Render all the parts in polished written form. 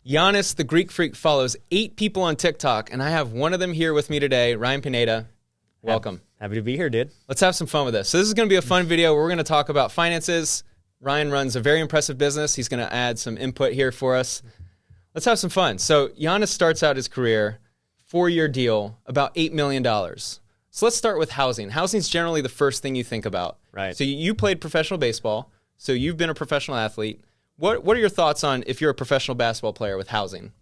Giannis, the Greek Freak, follows 8 people on TikTok, and I have one of them here with me today, Ryan Pineda. Welcome. Happy to be here, dude. Let's have some fun with this. So this is going to be a fun video where we're going to talk about finances. Ryan runs a very impressive business. He's going to add some input here for us. Let's have some fun. So Giannis starts out his career, 4-year deal, about $8 million. So let's start with housing. Housing is generally the first thing you think about. Right. So you played professional baseball, so you've been a professional athlete. What are your thoughts on if you're a professional basketball player with housing?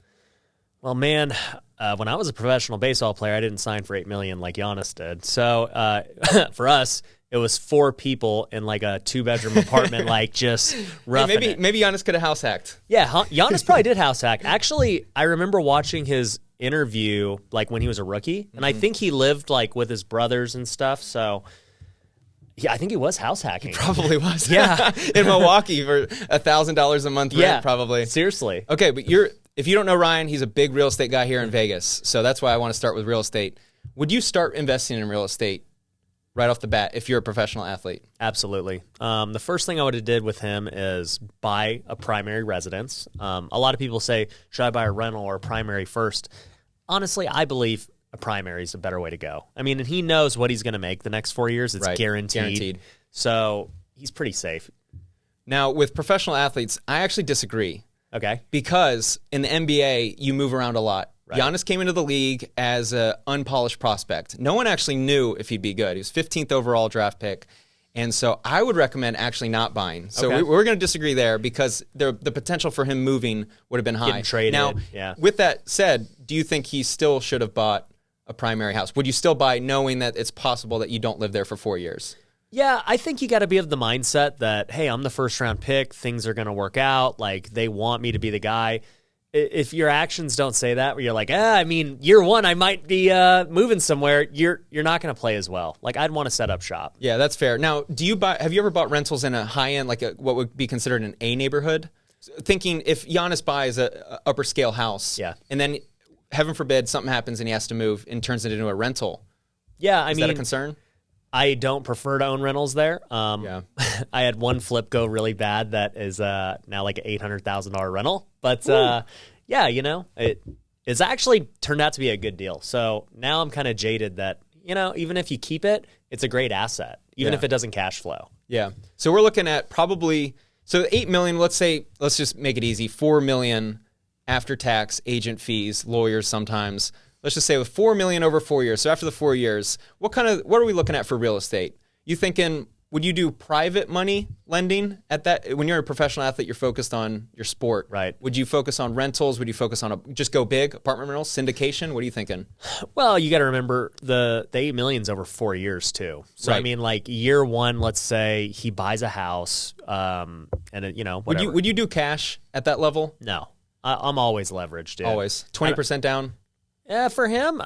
Well, man, when I was a professional baseball player, I didn't sign for $8 million like Giannis did. So for us, it was 4 people in like a 2-bedroom apartment, like just roughing it. Maybe Giannis could have house hacked. Yeah, Giannis probably did house hack. Actually, I remember watching his interview like when he was a rookie, and I think he lived like with his brothers and stuff. So yeah, I think he was house hacking. He probably was. Yeah, in Milwaukee for $1,000 a month rent, probably. Seriously. Okay, but if you don't know Ryan, he's a big real estate guy here in Vegas. So that's why I want to start with real estate. Would you start investing in real estate right off the bat if you're a professional athlete? Absolutely. The first thing I would have did with him is buy a primary residence. A lot of people say, should I buy a rental or a primary first? Honestly, I believe a primary is a better way to go. I mean, and he knows what he's going to make the next 4 years. It's guaranteed. So he's pretty safe. Now, with professional athletes, I actually disagree. Okay. Because in the NBA, you move around a lot. Right. Giannis came into the league as an unpolished prospect. No one actually knew if he'd be good. He was 15th overall draft pick. And so I would recommend actually not buying. So we're going to disagree there because the potential for him moving would have been high. Getting traded. Now, with that said, do you think he still should have bought a primary house? Would you still buy knowing that it's possible that you don't live there for 4 years? Yeah, I think you got to be of the mindset that, hey, I'm the first-round pick. Things are going to work out. Like, they want me to be the guy. If your actions don't say that, where you're like, I mean, year one, I might be moving somewhere, you're not going to play as well. Like, I'd want to set up shop. Yeah, that's fair. Now, have you ever bought rentals in a high-end, like what would be considered an A neighborhood? Thinking if Giannis buys a upper-scale house, and then, heaven forbid, something happens and he has to move and turns it into a rental. Yeah, I mean, is that a concern? I don't prefer to own rentals there. I had one flip go really bad that is now like an $800,000 rental. But yeah, you know, it's actually turned out to be a good deal. So now I'm kind of jaded that, you know, even if you keep it, it's a great asset, even if it doesn't cash flow. Yeah. So we're looking at probably, so $8 million, let's just make it easy, $4 million after tax, agent fees, lawyers sometimes. Let's just say with $4 million over 4 years. So after the 4 years, what are we looking at for real estate? You thinking, would you do private money lending at that? When you're a professional athlete, you're focused on your sport. Right. Would you focus on rentals? Would you focus on just go big, apartment rentals, syndication? What are you thinking? Well, you got to remember the $8 million's over 4 years too. So I mean, like year one, let's say he buys a house, and you know, whatever. Would you do cash at that level? No, I'm always leveraged, dude. Always 20% down. Yeah, for him,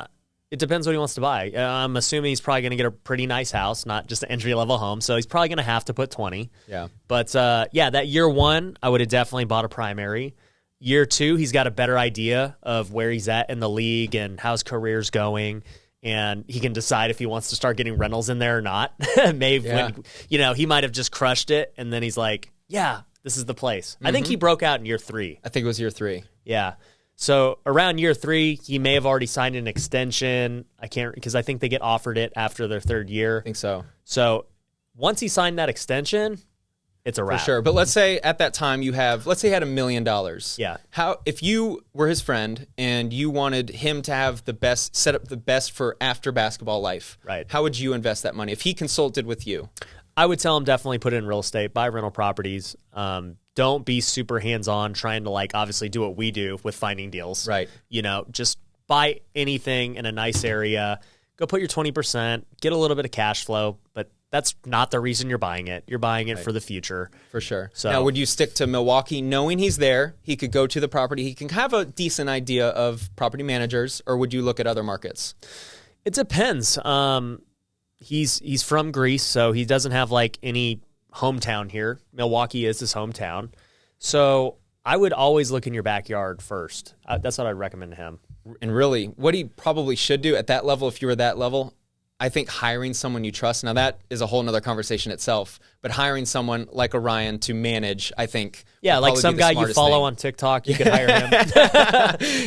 it depends what he wants to buy. I'm assuming he's probably going to get a pretty nice house, not just an entry-level home. So he's probably going to have to put 20. Yeah. But, yeah, that year one, I would have definitely bought a primary. Year two, he's got a better idea of where he's at in the league and how his career's going. And he can decide if he wants to start getting rentals in there or not. Maybe when, you know, he might have just crushed it. And then he's like, yeah, this is the place. I think he broke out in year 3. I think it was year 3. Yeah. So around year 3, he may have already signed an extension. Because I think they get offered it after their 3rd year. I think so. So once he signed that extension, it's a wrap. For sure. But let's say at that time let's say he had $1 million. Yeah. If you were his friend and you wanted him to have set up the best for after basketball life, right? How would you invest that money if he consulted with you? I would tell him definitely put it in real estate, buy rental properties. Don't be super hands-on trying to like obviously do what we do with finding deals. Right. You know, just buy anything in a nice area. Go put your 20%, get a little bit of cash flow, but that's not the reason you're buying it. You're buying it for the future. For sure. So now, would you stick to Milwaukee knowing he's there? He could go to the property. He can have a decent idea of property managers, or would you look at other markets? It depends. He's from Greece, so he doesn't have like any hometown here. Milwaukee is his hometown. So I would always look in your backyard first. That's what I'd recommend to him. And really, what he probably should do at that level, if you were that level, I think hiring someone you trust, now that is a whole nother conversation itself, but hiring someone like Orion to manage, I think. Yeah, like some guy you follow on TikTok, you could hire him.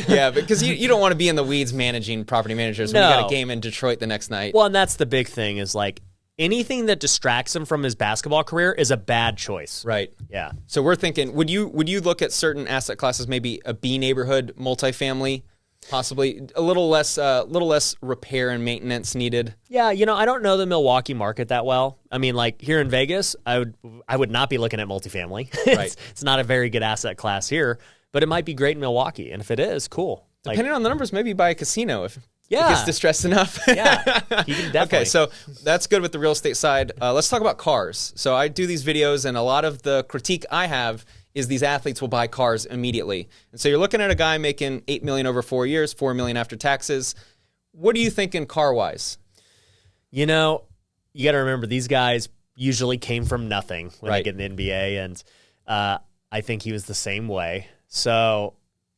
Yeah, because you don't want to be in the weeds managing property managers when you got a game in Detroit the next night. Well, and that's the big thing is like anything that distracts him from his basketball career is a bad choice. Right. Yeah. So we're thinking, would you look at certain asset classes, maybe a B neighborhood multifamily? Possibly a little less repair and maintenance needed. Yeah, I don't know the Milwaukee market that well. I mean, like here in Vegas, I would not be looking at multifamily. Right. It's not a very good asset class here, but it might be great in Milwaukee. And if it is, cool. Depending on the numbers, maybe buy a casino if it Yeah. gets distressed enough. Yeah, you can definitely. Okay, so that's good with the real estate side. Let's talk about cars. So I do these videos, and a lot of the critique I have is these athletes will buy cars immediately. And so you're looking at a guy making $8 million over 4 years, $4 million after taxes. What are you thinking car-wise? You got to remember these guys usually came from nothing when Right. they get in the NBA, and I think he was the same way. So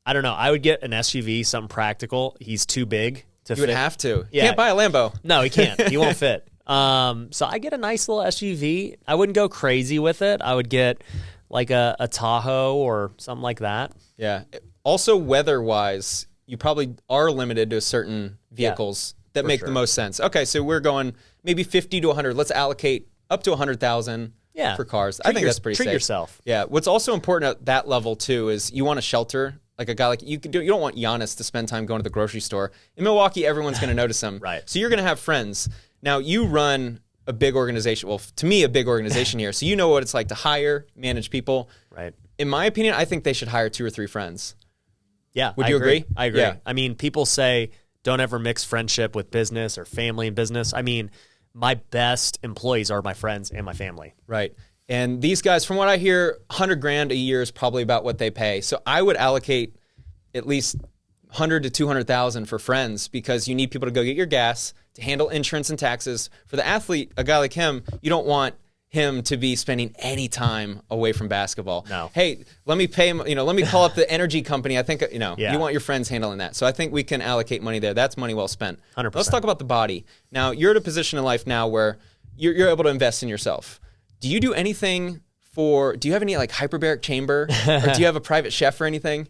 I don't know. I would get an SUV, something practical. He's too big to fit. You would have to. Yeah. Can't buy a Lambo. No, he can't. He won't fit. So I get a nice little SUV. I wouldn't go crazy with it. I would get like a Tahoe or something like that. Yeah. Also, weather-wise, you probably are limited to certain vehicles that make the most sense. Okay, so we're going maybe 50 to 100. Let's allocate up to 100,000 for cars. I think that's pretty safe. Treat yourself. Yeah. What's also important at that level, too, is you want a shelter. Like a guy like you don't want Giannis to spend time going to the grocery store. In Milwaukee, everyone's going to notice him. Right. So you're going to have friends. Now, you run a big organization. Well, to me, a big organization here. So you know what it's like to hire, manage people. Right. In my opinion, I think they should hire 2 or 3 friends. Yeah. Would you agree? I agree. Yeah. I mean, people say don't ever mix friendship with business or family and business. I mean, my best employees are my friends and my family. Right. And these guys, from what I hear, $100,000 a year is probably about what they pay. So I would allocate at least 100 to 200,000 for friends because you need people to go get your gas, to handle insurance and taxes. For the athlete, a guy like him, you don't want him to be spending any time away from basketball. No. Hey, let me pay him, let me call up the energy company. I think, Yeah. you want your friends handling that. So I think we can allocate money there. That's money well spent. 100%. Let's talk about the body. Now, you're at a position in life now where you're able to invest in yourself. Do you do anything do you have any like hyperbaric chamber or do you have a private chef or anything?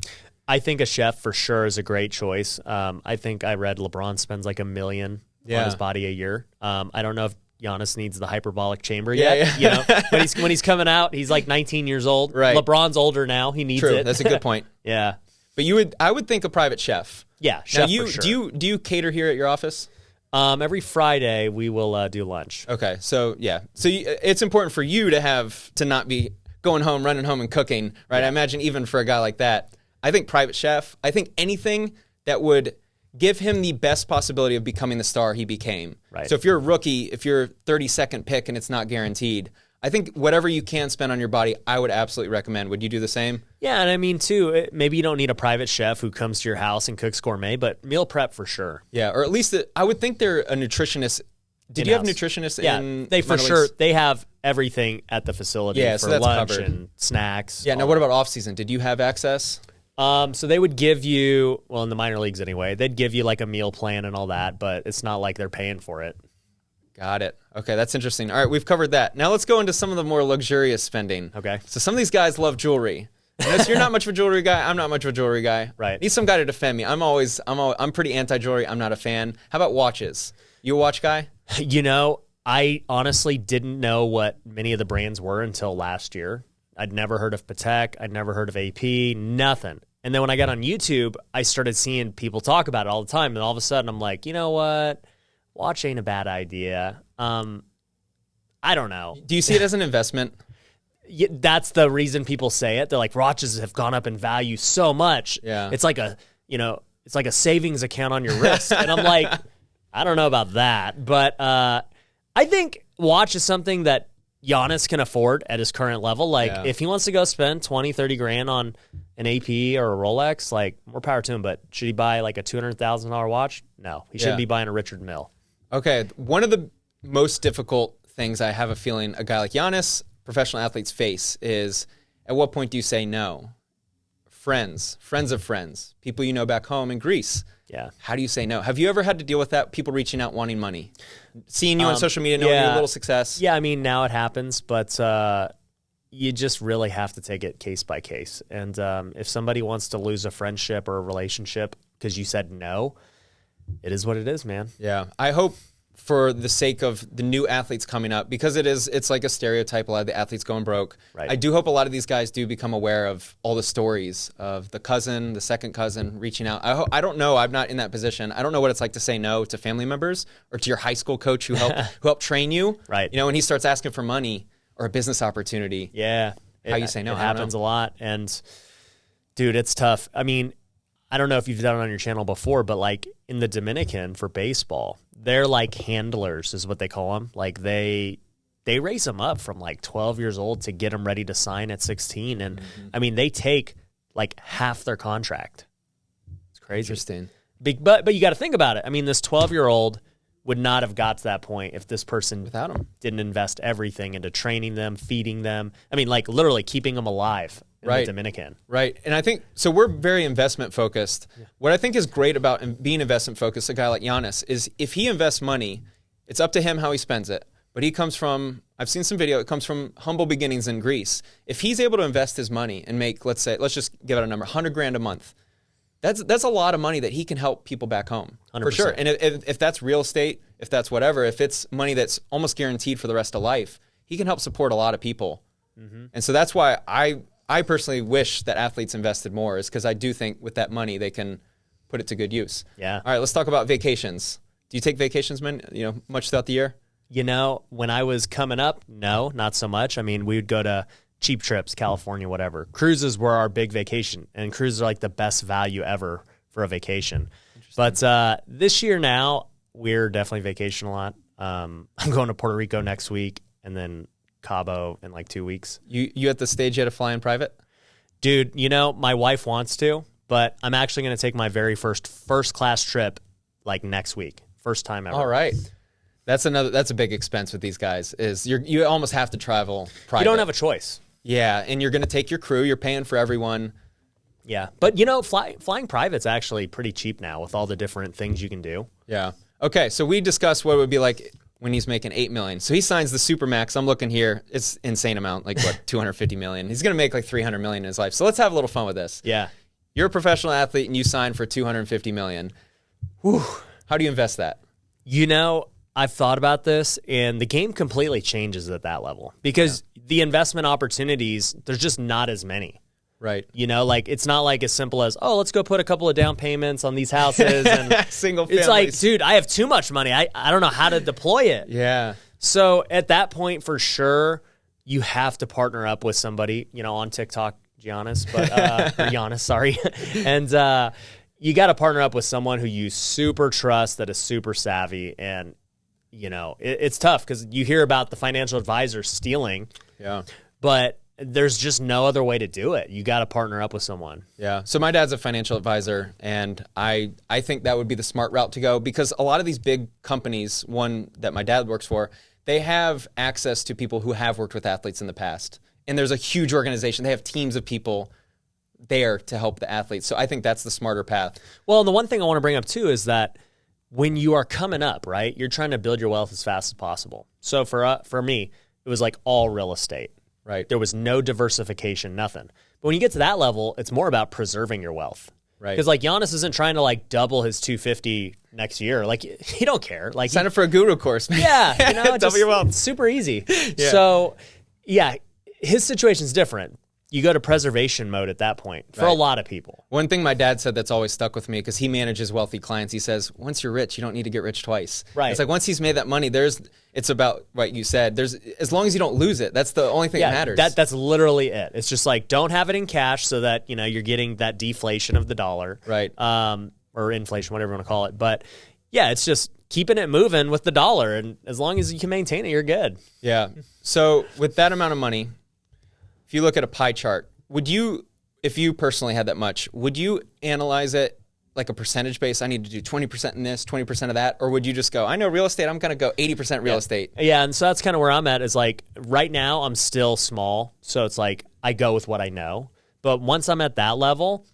I think a chef for sure is a great choice. I think I read LeBron spends like $1 million on his body a year. I don't know if Giannis needs the hyperbolic chamber yet. Yeah. When he's coming out, he's like 19 years old. Right. LeBron's older now. He needs True. it. That's a good point. Yeah. But I would think a private chef. Yeah, chef Now, for sure. do you cater here at your office? Every Friday we will do lunch. Okay, so yeah, so it's important for you to not be going home, running home, and cooking, right? I imagine even for a guy like that, I think private chef. I think anything that would give him the best possibility of becoming the star he became. Right. So if you're a rookie, if you're a 32nd pick and it's not guaranteed, I think whatever you can spend on your body, I would absolutely recommend. Would you do the same? Yeah, and I mean, too, maybe you don't need a private chef who comes to your house and cooks gourmet, but meal prep for sure. Yeah, or at least I would think they're a nutritionist. Did you have nutritionists in they for minor sure, leagues? they have everything at the facility Yeah, for so that's lunch covered. and snacks. Yeah, now what about off-season? Did you have access? So they would give you, well, in the minor leagues anyway, they'd give you like a meal plan and all that, but it's not like they're paying for it. Got it. Okay, that's interesting. All right, we've covered that. Now let's go into some of the more luxurious spending. Okay. So some of these guys love jewelry. Unless you're not much of a jewelry guy, I'm not much of a jewelry guy. Right. Need some guy to defend me. I'm pretty anti-jewelry. I'm not a fan. How about watches? You a watch guy? I honestly didn't know what many of the brands were until last year. I'd never heard of Patek. I'd never heard of AP, nothing. And then when I got on YouTube, I started seeing people talk about it all the time. And all of a sudden, I'm like, you know what? Watch ain't a bad idea. I don't know. Do you see it as an investment? Yeah, that's the reason people say it. They're like, watches have gone up in value so much. Yeah. It's like a savings account on your wrist. And I'm like, I don't know about that. But I think watch is something that Giannis can afford at his current level. Like, if he wants to go spend 20, 30 grand on an AP or a Rolex, like, more power to him. But should he buy like a $200,000 watch? No, he shouldn't be buying a Richard Mille. Okay, one of the most difficult things I have a feeling a guy like Giannis, professional athletes face is, at what point do you say no? friends of friends, people you know back home in Greece. Yeah. How do you say no? Have you ever had to deal with that? People reaching out wanting money, seeing you on social media, knowing your little success. Yeah, I mean, now it happens, but you just really have to take it case by case. And if somebody wants to lose a friendship or a relationship because you said no, it is what it is, man. Yeah, I hope for the sake of the new athletes coming up, because it's like a stereotype, a lot of the athletes going broke. Right. I do hope a lot of these guys do become aware of all the stories of the cousin, the second cousin reaching out. I don't know. I'm not in that position. I don't know what it's like to say no to family members or to your high school coach who helped train you. Right. You know, when he starts asking for money or a business opportunity. Yeah. How you say no? It happens a lot. And, dude, it's tough. I mean, I don't know if you've done it on your channel before, but like in the Dominican for baseball, they're like handlers is what they call them. Like they raise them up from like 12 years old to get them ready to sign at 16. And I mean, they take like half their contract. It's crazy. Interesting. But you got to think about it. I mean, this 12-year-old would not have got to that point if this person Without him. didn't invest everything into training them, feeding them. I mean, like literally keeping them alive in the Dominican. Right. And I think, so we're very investment focused. Yeah. What I think is great about being investment focused, a guy like Giannis, is if he invests money, it's up to him how he spends it. But he comes from, I've seen some video, it comes from humble beginnings in Greece. If he's able to invest his money and make, let's just give it a number, $100,000 a month, that's a lot of money that he can help people back home. 100%. For sure. And if that's real estate, if that's whatever, if it's money that's almost guaranteed for the rest of life, he can help support a lot of people. And so that's why I personally wish that athletes invested more, is because I do think with that money they can put it to good use. Yeah. All right, let's talk about vacations. Do you take vacations, man, much throughout the year? You know, when I was coming up, no, not so much. I mean, we would go to cheap trips, California, whatever. Cruises were our big vacation, and cruises are like the best value ever for a vacation. But this year now, we're definitely vacation a lot. I'm going to Puerto Rico next week, and then Cabo in like 2 weeks. You at the stage yet to fly in private? Dude, my wife wants to, but I'm actually going to take my very first class trip like next week. First time ever. All right. That's a big expense with these guys, is you almost have to travel private. You don't have a choice. Yeah, and you're going to take your crew, you're paying for everyone. Yeah, but flying private's actually pretty cheap now with all the different things you can do. Yeah. Okay, so we discussed what it would be like when he's making $8 million. So he signs the supermax. I'm looking here; it's insane amount, like what, $250 million. He's going to make like $300 million in his life. So let's have a little fun with this. Yeah. You're a professional athlete and you sign for $250 million. Whew. How do you invest that? I've thought about this, and the game completely changes at that level because the investment opportunities, there's just not as many. Right. Like it's not like as simple as, oh, let's go put a couple of down payments on these houses. And single families. It's like, dude, I have too much money. I don't know how to deploy it. Yeah. So at that point, for sure, you have to partner up with somebody, on TikTok, Giannis, or Giannis, sorry. And you got to partner up with someone who you super trust, that is super savvy. And, it's tough because you hear about the financial advisor stealing. Yeah. But there's just no other way to do it. You got to partner up with someone. Yeah. So my dad's a financial advisor, and I think that would be the smart route to go, because a lot of these big companies, one that my dad works for, they have access to people who have worked with athletes in the past. And there's a huge organization. They have teams of people there to help the athletes. So I think that's the smarter path. Well, and the one thing I want to bring up too is that when you are coming up, right, you're trying to build your wealth as fast as possible. So for me, it was like all real estate. Right. There was no diversification, nothing. But when you get to that level, it's more about preserving your wealth. Right. Because like Giannis isn't trying to like double his 250 next year. Like he don't care. Like sign up for a guru course, man. Yeah, double your wealth. It's super easy. Yeah. So yeah, his situation's different. You go to preservation mode at that point for a lot of people. One thing my dad said that's always stuck with me, because he manages wealthy clients, he says, once you're rich, you don't need to get rich twice. Right. It's like once he's made that money, it's about what you said. As long as you don't lose it, that's the only thing that matters. That's literally it. It's just like, don't have it in cash so that, you're getting that deflation of the dollar. Right. Or inflation, whatever you want to call it. But yeah, it's just keeping it moving with the dollar. And as long as you can maintain it, you're good. Yeah. So with that amount of money, if you look at a pie chart, if you personally had that much, would you analyze it like a percentage base? I need to do 20% in this, 20% of that? Or would you just go, I know real estate, I'm going to go 80% real estate? Yeah, and so that's kind of where I'm at, is like right now I'm still small. So it's like I go with what I know. But once I'm at that level,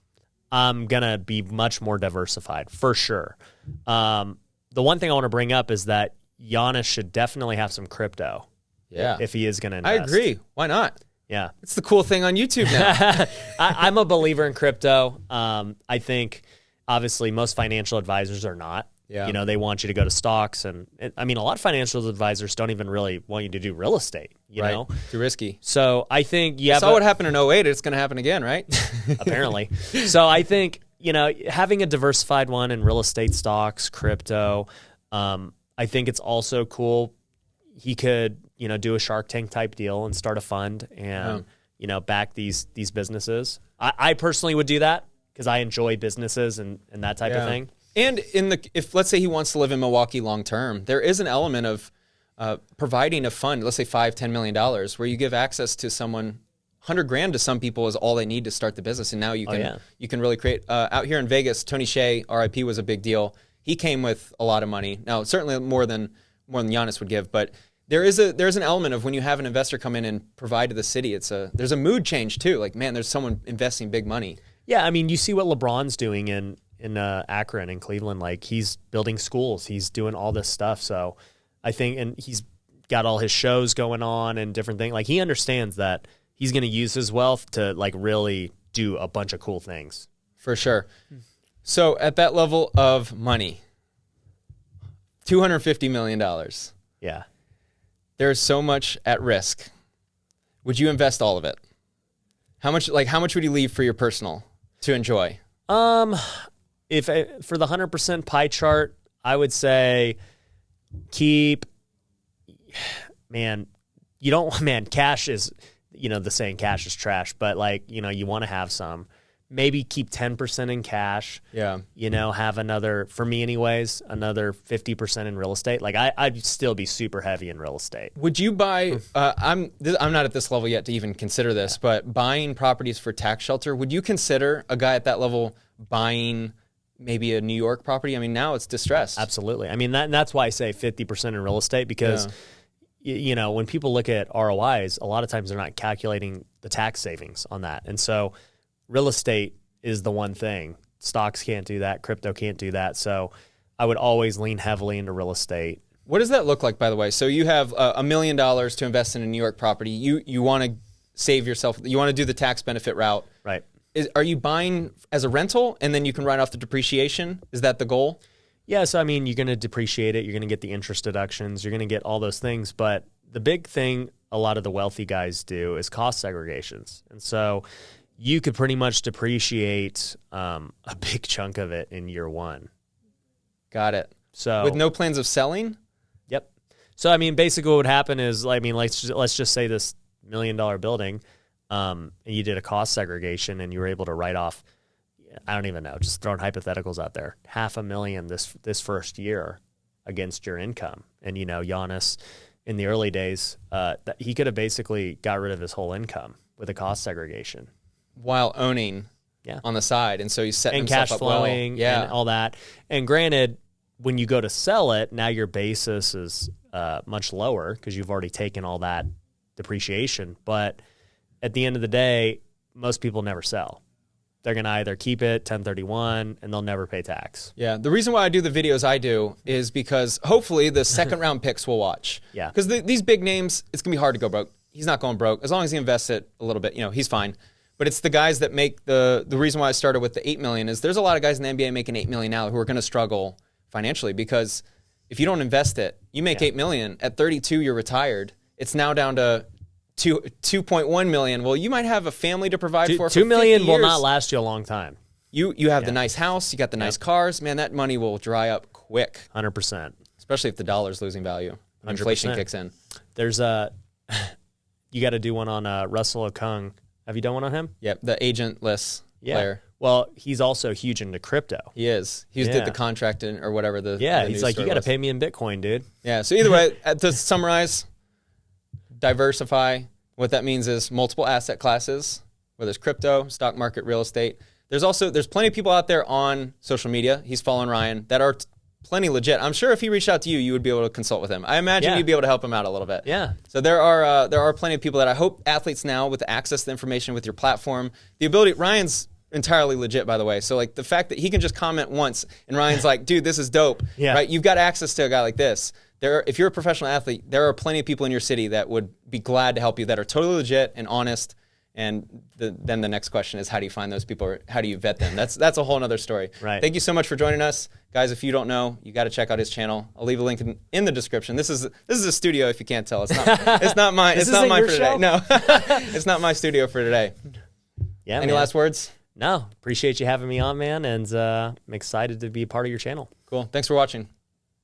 I'm going to be much more diversified, for sure. The one thing I want to bring up is that Giannis should definitely have some crypto. Yeah. If he is going to invest. I agree. Why not? Yeah. It's the cool thing on YouTube now. I'm a believer in crypto. I think, obviously, most financial advisors are not. Yeah. You know, they want you to go to stocks. And I mean, a lot of financial advisors don't even really want you to do real estate, you know? Too risky. So I think you have saw what happened in 08. It's going to happen again, right? apparently. So I think, you know, having a diversified one in real estate, stocks, crypto, I think it's also cool. He could, you know, do a Shark Tank type deal and start a fund and, you know, back these businesses. I personally would do that because I enjoy businesses and that type of thing. And if let's say he wants to live in Milwaukee long term, there is an element of providing a fund, let's say $5-10 million, where you give access to someone. $100,000 to some people is all they need to start the business, and now you can really create. Out here in Vegas, Tony Hsieh, RIP, was a big deal. He came with a lot of money. Now, certainly more than Giannis would give, but there's an element of when you have an investor come in and provide to the city. There's a mood change too. Like, man, there's someone investing big money. Yeah, I mean, you see what LeBron's doing in Akron and Cleveland. Like, he's building schools, he's doing all this stuff. So I think, and he's got all his shows going on and different things. Like, he understands that he's going to use his wealth to like really do a bunch of cool things. For sure. So at that level of money, $250 million. Yeah. There's so much at risk. Would you invest all of it? How much would you leave for your personal to enjoy? If for the 100% pie chart, I would say keep, cash is, you know, the saying cash is trash, but like, you know, you want to have some. Maybe keep 10% in cash. Yeah. You know, have another, for me anyways, another 50% in real estate. Like I'd still be super heavy in real estate. Would you buy, I'm not at this level yet to even consider this, but buying properties for tax shelter, would you consider a guy at that level buying maybe a New York property? I mean, now it's distressed. Absolutely. I mean, that's why I say 50% in real estate because, you know, when people look at ROIs, a lot of times they're not calculating the tax savings on that. And so real estate is the one thing. Stocks can't do that. Crypto can't do that. So I would always lean heavily into real estate. What does that look like, by the way? So you have $1 million to invest in a New York property. You want to save yourself. You want to do the tax benefit route. Right. Are you buying as a rental and then you can write off the depreciation? Is that the goal? Yeah. So, I mean, you're going to depreciate it. You're going to get the interest deductions. You're going to get all those things. But the big thing a lot of the wealthy guys do is cost segregations. And so you could pretty much depreciate a big chunk of it in year one. Got it. So with no plans of selling? Yep. So, I mean, basically what would happen is, I mean, let's just say this $1 million building, and you did a cost segregation and you were able to write off, I don't even know, just throwing hypotheticals out there, $500,000 this first year against your income. And, you know, Giannis in the early days, he could have basically got rid of his whole income with a cost segregation. While owning on the side. And so he's setting and himself cash up flowing well. and all that. And granted, when you go to sell it, now your basis is much lower because you've already taken all that depreciation. But at the end of the day, most people never sell. They're going to either keep it 1031 and they'll never pay tax. Yeah. The reason why I do the videos I do is because hopefully the second round picks will watch. Yeah. Because these big names, it's going to be hard to go broke. He's not going broke. As long as he invests it a little bit, you know, he's fine. But it's the guys that make the reason why I started with the $8 million is there's a lot of guys in the NBA making $8 million now who are going to struggle financially because if you don't invest it, you make $8 million. At 32, you're retired. It's now down to $2.1 million. Well, you might have a family to provide for $2 million 50 will years. not last you a long time. You have the nice house, you got the nice cars. Man, that money will dry up quick. 100%. Especially if the dollar's losing value. 100%. Inflation kicks in. There's you got to do one on Russell Okung. Have you done one on him? Yep, the agentless player. Well, he's also huge into crypto. He is. He did the contract or whatever. He's like, you got to pay me in Bitcoin, dude. Yeah, so either way, to summarize, diversify. What that means is multiple asset classes, whether it's crypto, stock market, real estate. There's plenty of people out there on social media, he's following Ryan, that are plenty legit. I'm sure if he reached out to you, you would be able to consult with him. I imagine you'd be able to help him out a little bit. Yeah. So there are plenty of people that I hope athletes now with access to the information with your platform, the ability. Ryan's entirely legit, by the way. So like the fact that he can just comment once and Ryan's like, dude, this is dope. Yeah. Right? You've got access to a guy like this. If you're a professional athlete, there are plenty of people in your city that would be glad to help you that are totally legit and honest. And then the next question is, how do you find those people? Or how do you vet them? That's a whole other story. Right. Thank you so much for joining us, guys. If you don't know, you got to check out his channel. I'll leave a link in the description. This is a studio. If you can't tell, it's not mine. It's not mine for today. No, it's not my studio for today. Yeah. Any last words? No. Appreciate you having me on, man, and I'm excited to be a part of your channel. Cool. Thanks for watching.